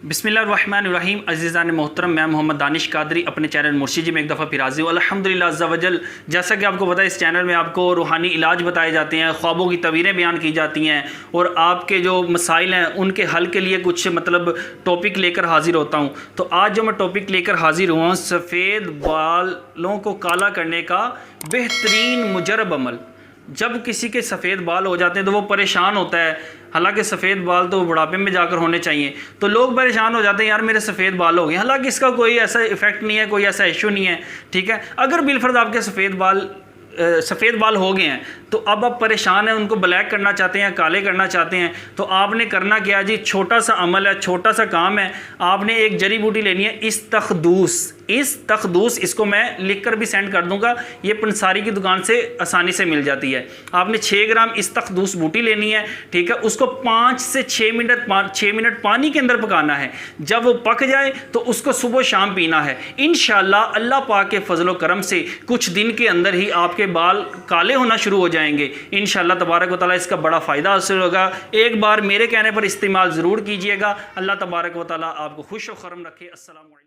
बिस्मिल्लाहिर्रहमानिर्रहीम। अज़ीज़ान मोहतरम, मैं मोहम्मद दानिश कादरी अपने चैनल मुर्शिदी में एक दफ़ा फिर हाज़िर हूँ अल्हम्दुलिल्लाह अज़्ज़ा वजल। जैसा कि आपको पता है, इस चैनल में आपको रूहानी इलाज बताए जाते हैं, ख्वाबों की तवीरें बयान की जाती हैं और आपके जो मसाइल हैं उनके हल के लिए कुछ टॉपिक लेकर हाज़िर होता हूँ। तो आज जो मैं टॉपिक लेकर हाज़िर हुआ, सफ़ेद बालों को काला करने का बेहतरीन मुजरब अमल। जब किसी के सफ़ेद बाल हो जाते हैं तो वो परेशान होता है, हालांकि सफ़ेद बाल तो बुढ़ापे में जाकर होने चाहिए, तो लोग परेशान हो जाते हैं, यार मेरे सफ़ेद बाल हो गए। हालांकि इसका कोई ऐसा इफ़ेक्ट नहीं है, कोई ऐसा इशू नहीं है, ठीक है। अगर बिलफर्ज आपके सफ़ेद बाल हो गए हैं तो अब आप परेशान हैं, उनको ब्लैक करना चाहते हैं, काले करना चाहते हैं, तो आपने करना क्या जी, छोटा सा अमल है, छोटा सा काम है। आपने एक जड़ी बूटी लेनी है, इस्तखदूस, इसको मैं लिख कर भी सेंड कर दूंगा, ये पंसारी की दुकान से आसानी से मिल जाती है। आपने 6 ग्राम इस्तखदूस बूटी लेनी है, ठीक है। उसको 5 से 6 मिनट पानी के अंदर पकाना है। जब वो पक जाए तो उसको सुबह शाम पीना है। इंशाअल्लाह अल्लाह पाक के फजलो करम से कुछ दिन के अंदर ही आपके बाल काले होना शुरू हो जाएंगे। इंशाअल्लाह तबारक व तआला इसका बड़ा फ़ायदा हासिल होगा। एक बार मेरे कहने पर इस्तेमाल ज़रूर कीजिएगा। अल्लाह तबारक व तआला आपको खुश व खरम रखे। अस्सलाम वालेकुम।